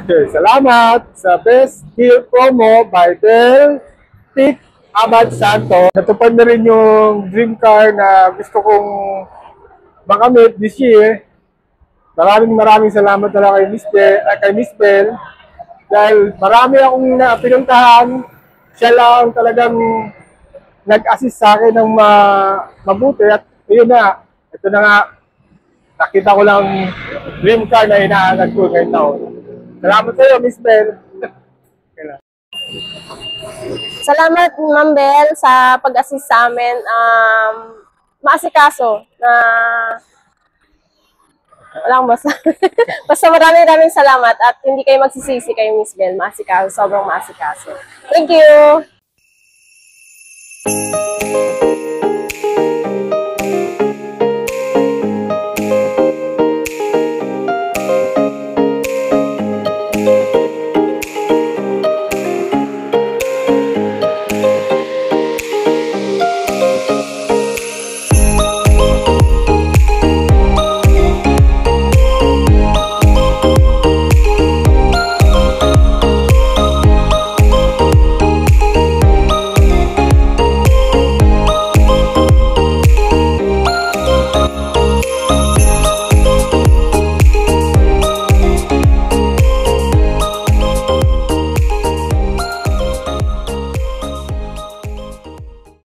Okay, salamat sa best deal promo by Del Tik Abad Santo. Natupad na rin yung dream car na gusto kong makamit this year. Maraming salamat talaga kay Miss Bell. Dahil marami akong pinuntahan, siya lang talagang nag-assist sa akin ng mabuti. At yun na, ito na nga, nakita ko lang dream car na hinahanap ko ngayong taon. Salamat sa iyo, Miss Bell. Salamat, Ma'am Bell, sa pag-assist sa amin. Maasikaso na walang basta. Basta maraming salamat at hindi kayo magsisisi kayo, Miss Bell. Maasikaso, sobrang maasikaso. Thank you!